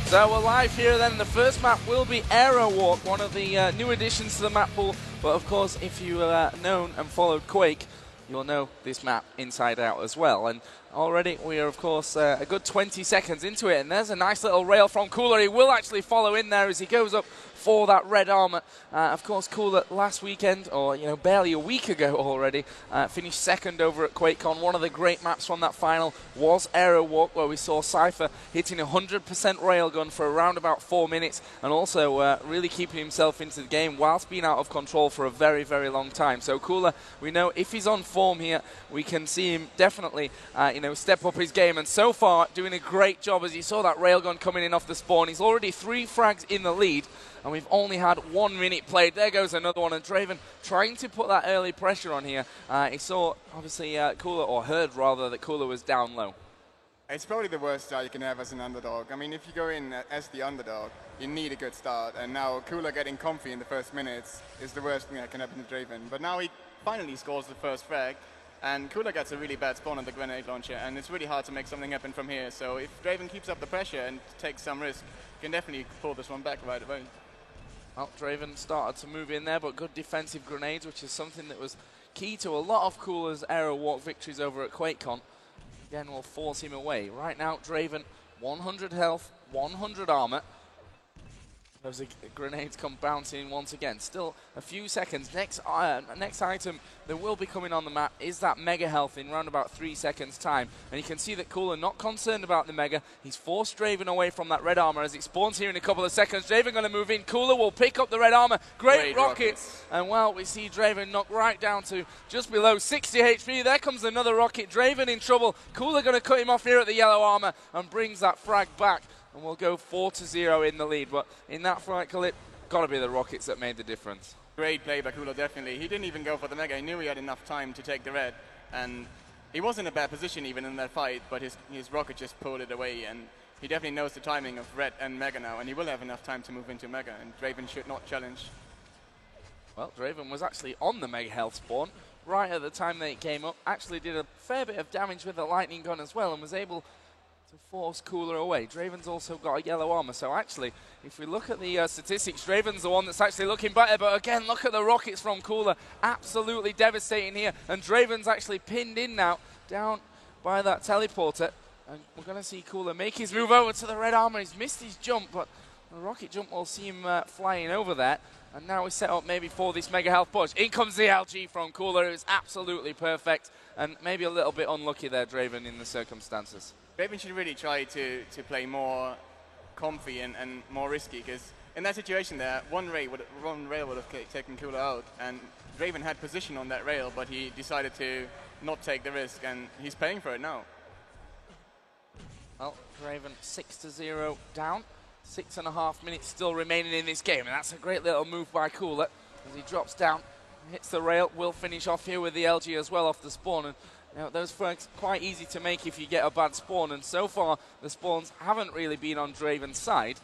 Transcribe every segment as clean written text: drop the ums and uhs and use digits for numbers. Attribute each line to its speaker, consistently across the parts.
Speaker 1: So we're live here then. The first map will be Aero Walk, one of the new additions to the map pool. But of course, if you known and followed Quake, you'll know this map inside out as well. And already we are, of course, a good 20 seconds into it. And there's a nice little rail from Cooler. He will actually follow in there as he goes up for that red armor. Of course, Cooler last weekend, or barely a week ago already, finished second over at QuakeCon. One of the great maps from that final was Aero Walk, where we saw Cypher hitting 100% railgun for around about 4 minutes, and also really keeping himself into the game whilst being out of control for a very, very long time. So Cooler, we know if he's on form here, we can see him definitely, step up his game. And so far, doing a great job as you saw that railgun coming in off the spawn. He's already 3 frags in the lead, and we've only had 1 minute played. There goes another one, and Draven trying to put that early pressure on here. He saw, obviously, Cooler, or heard rather, that Cooler was down low.
Speaker 2: It's probably the worst start you can have as an underdog. I mean, if you go in as the underdog, you need a good start, and now Cooler getting comfy in the first minutes is the worst thing that can happen to Draven. But now he finally scores the first frag, and Cooler gets a really bad spawn on the grenade launcher, and it's really hard to make something happen from here. So if Draven keeps up the pressure and takes some risk, he can definitely pull this one back right away.
Speaker 1: Well, Draven started to move in there, but good defensive grenades, which is something that was key to a lot of Cooler's Aero Walk victories over at QuakeCon. Again, will force him away. Right now, Draven, 100 health, 100 armor. Those grenades come bouncing once again. Still a few seconds. Next item that will be coming on the map is that Mega Health in around about 3 seconds time. And you can see that Cooler not concerned about the Mega. He's forced Draven away from that red armor as it spawns here in a couple of seconds. Draven going to move in. Cooler will pick up the red armor. Great rockets. And well, we see Draven knocked right down to just below 60 HP. There comes another rocket. Draven in trouble. Cooler going to cut him off here at the yellow armor and brings that frag back. And we'll go 4-0 in the lead. But in that fight, Kalip, got to be the rockets that made the difference.
Speaker 2: Great play by Cooler, definitely. He didn't even go for the Mega. He knew he had enough time to take the red. And he was in a bad position even in that fight, but his rocket just pulled it away. And he definitely knows the timing of red and Mega now. And he will have enough time to move into Mega. And Draven should not challenge.
Speaker 1: Well, Draven was actually on the Mega Health spawn right at the time that it came up. Actually did a fair bit of damage with the lightning gun as well, and was able to force Cooler away. Draven's also got a yellow armor, so actually, if we look at the statistics, Draven's the one that's actually looking better, but again, look at the rockets from Cooler. Absolutely devastating here, and Draven's actually pinned in now, down by that teleporter, and we're going to see Cooler make his move over to the red armor. He's missed his jump, but the rocket jump will see him flying over there. And now we set up maybe for this Mega Health push. In comes the LG from Cooler. It was absolutely perfect, and maybe a little bit unlucky there, Draven, in the circumstances.
Speaker 2: Draven should really try to play more comfy and more risky, because in that situation there, one rail would have taken Cooler out, and Draven had position on that rail, but he decided to not take the risk, and he's paying for it now.
Speaker 1: Well, Draven 6-0 down. 6.5 minutes still remaining in this game, and that's a great little move by Cooler as he drops down, hits the rail. Will finish off here with the LG as well off the spawn, and those frags quite easy to make if you get a bad spawn, and so far the spawns haven't really been on Draven's side.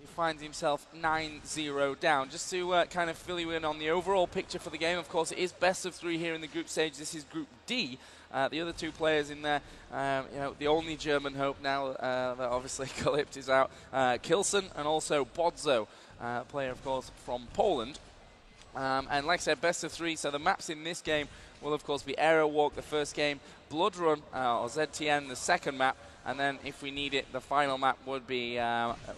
Speaker 1: He finds himself 9-0 down. Just to kind of fill you in on the overall picture for the game, of course, it is best of 3 here in the group stage. This is Group D. The other 2 players in there, the only German hope now that obviously Kalip is out, Kilson and also Bodzo, player, of course, from Poland. And like I said, best of 3, so the maps in this game will, of course, be Aero Walk, the first game, Blood Run, or ZTN, the second map, and then, if we need it, the final map would be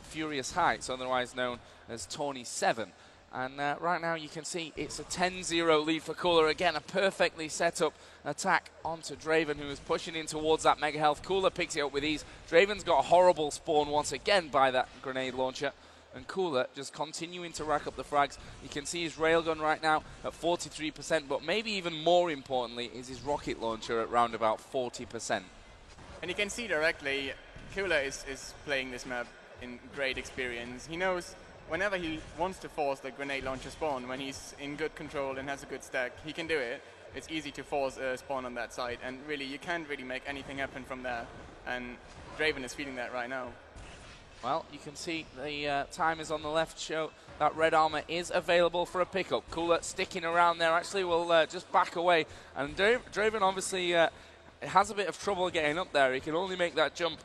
Speaker 1: Furious Heights, otherwise known as Tawny 7. And right now you can see it's a 10-0 lead for Cooler. Again, a perfectly set up attack onto Draven, who is pushing in towards that Mega Health. Cooler picks it up with ease. Draven's got a horrible spawn once again by that grenade launcher. And Cooler just continuing to rack up the frags. You can see his railgun right now at 43%, but maybe even more importantly is his rocket launcher at round about 40%.
Speaker 2: And you can see directly, Cooler is playing this map in great experience. He knows whenever he wants to force the grenade launcher spawn, when he's in good control and has a good stack, he can do it. It's easy to force a spawn on that side, and really, you can't really make anything happen from there. And Draven is feeling that right now.
Speaker 1: Well, you can see the timers on the left show that red armor is available for a pickup. Cooler sticking around there. Actually, will just back away. And Draven obviously has a bit of trouble getting up there. He can only make that jump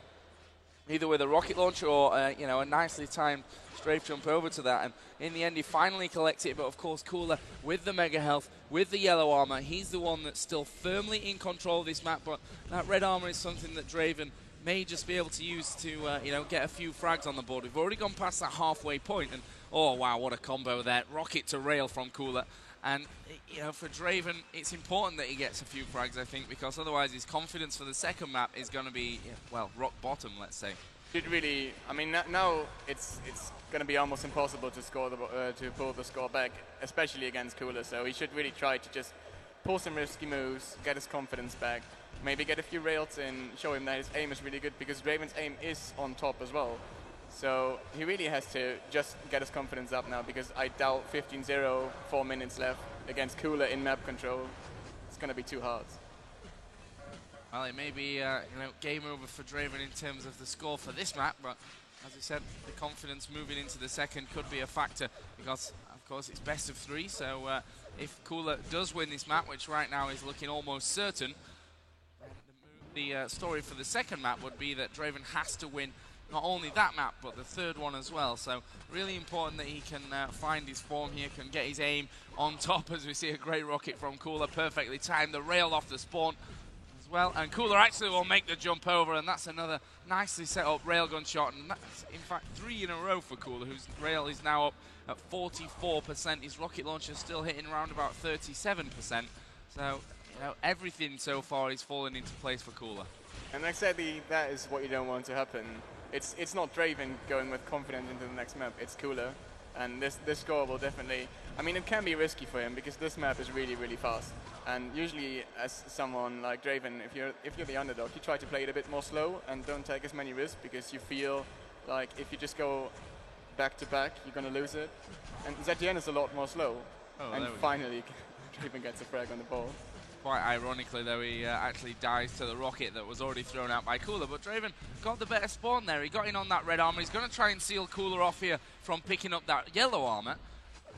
Speaker 1: either with a rocket launcher or you know, a nicely timed strafe jump over to that. And in the end, he finally collects it. But of course, Cooler with the mega health, with the yellow armor, he's the one that's still firmly in control of this map. But that red armor is something that Draven may just be able to use to you know, get a few frags on the board. We've already gone past that halfway point, and oh wow, what a combo there! Rocket to rail from Cooler. And, you know, for Draven, it's important that he gets a few frags, I think, because otherwise his confidence for the second map is going to be, well, rock bottom, let's say.
Speaker 2: Should really, I mean, now it's going to be almost impossible to score to pull the score back, especially against Cooler. So he should really try to just pull some risky moves, get his confidence back, maybe get a few rails in, show him that his aim is really good, because Draven's aim is on top as well. So he really has to just get his confidence up now, because I doubt 15-0, 4 minutes left against Cooler in map control. It's going to be too hard.
Speaker 1: Well, it may be you know, game over for Draven in terms of the score for this map, but as I said, the confidence moving into the second could be a factor, because of course it's best of 3. So if Cooler does win this map, which right now is looking almost certain, the story for the second map would be that Draven has to win not only that map, but the third one as well. So really important that he can find his form here, can get his aim on top, as we see a great rocket from Cooler, perfectly timed, the rail off the spawn as well. And Cooler actually will make the jump over, and that's another nicely set up railgun shot. And that's, in fact, 3 in a row for Cooler, whose rail is now up at 44%. His rocket launcher is still hitting around about 37%. So, you know, everything so far is falling into place for Cooler.
Speaker 2: And exactly that is what you don't want to happen. It's not Draven going with confidence into the next map, it's Cooler. And this score will definitely, I mean, it can be risky for him, because this map is really, really fast. And usually, as someone like Draven, if you're the underdog, you try to play it a bit more slow and don't take as many risks, because you feel like if you just go back to back, you're going to lose it. And ZTN is a lot more slow.
Speaker 1: Oh,
Speaker 2: and finally, Draven gets a frag on the ball.
Speaker 1: Quite ironically, though, he actually dies to the rocket that was already thrown out by Cooler. But Draven got the better spawn there. He got in on that red armor. He's going to try and seal Cooler off here from picking up that yellow armor.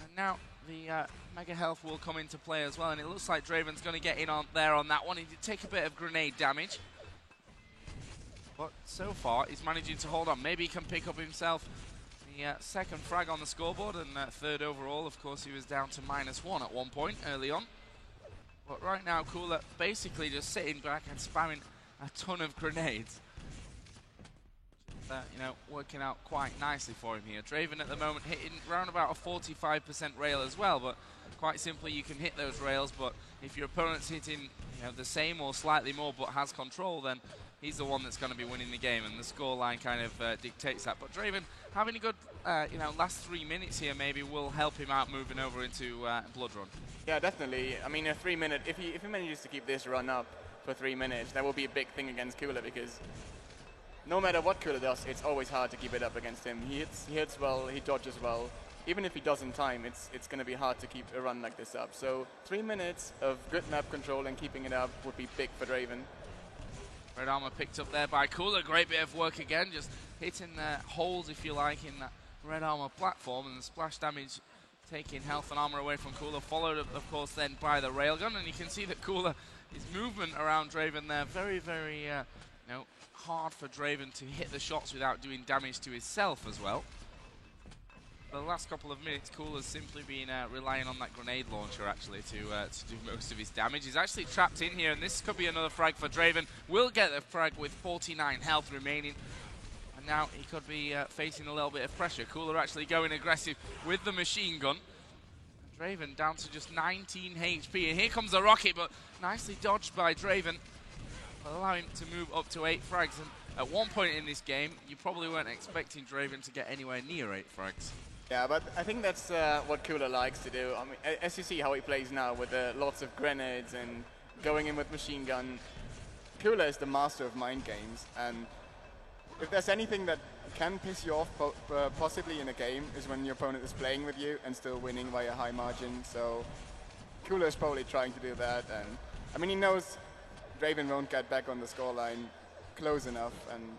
Speaker 1: And now the mega health will come into play as well. And it looks like Draven's going to get in on there on that one. He did take a bit of grenade damage. But so far, he's managing to hold on. Maybe he can pick up himself the second frag on the scoreboard. And third overall, of course, he was down to -1 at one point early on. But right now, Cooler basically just sitting back and spamming a ton of grenades. You know, working out quite nicely for him here. Draven at the moment hitting around about a 45% rail as well, but quite simply you can hit those rails, but if your opponent's hitting, you know, the same or slightly more but has control, then he's the one that's going to be winning the game, and the scoreline kind of dictates that. But Draven having a good, you know, last 3 minutes here maybe will help him out moving over into Blood Run.
Speaker 2: Yeah, definitely. I mean, a 3 minute, if he manages to keep this run up for 3 minutes, that will be a big thing against Cooler, because no matter what Cooler does, it's always hard to keep it up against him. He hits well, he dodges well. Even if he doesn't time, it's going to be hard to keep a run like this up. So 3 minutes of good map control and keeping it up would be big for Draven.
Speaker 1: Red armor picked up there by Cooler. Great bit of work again, just hitting the holes, if you like, in that red armor platform, and the splash damage taking health and armor away from Cooler, followed up, of course, then by the railgun. And you can see that Cooler, his movement around Draven there, very, very you know, hard for Draven to hit the shots without doing damage to himself as well. For the last couple of minutes, Cooler's simply been relying on that grenade launcher, actually, to do most of his damage. He's actually trapped in here, and this could be another frag for Draven. Will get the frag with 49 health remaining. And now he could be facing a little bit of pressure. Cooler actually going aggressive with the machine gun. Draven down to just 19 HP. And here comes the rocket, but nicely dodged by Draven. Allow him to move up to 8 frags. And at one point in this game, you probably weren't expecting Draven to get anywhere near 8 frags.
Speaker 2: Yeah, but I think that's what Cooler likes to do. I mean, as you see how he plays now with lots of grenades and going in with machine gun, Cooler is the master of mind games. And if there's anything that can piss you off possibly in a game, is when your opponent is playing with you and still winning by a high margin. So Cooler is probably trying to do that. And I mean, he knows Draven won't get back on the scoreline close enough. And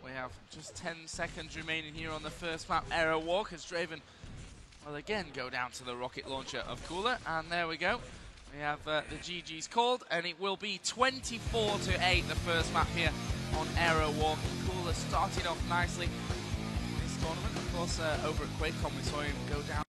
Speaker 1: we have just 10 seconds remaining here on the first map. Arrow walk as Draven will again go down to the rocket launcher of Cooler. And there we go. We have the GG's called, and it will be 24-8, the first map here on Aero Walk. Cooler started off nicely in this tournament. Of course, over at QuakeCon we saw him go down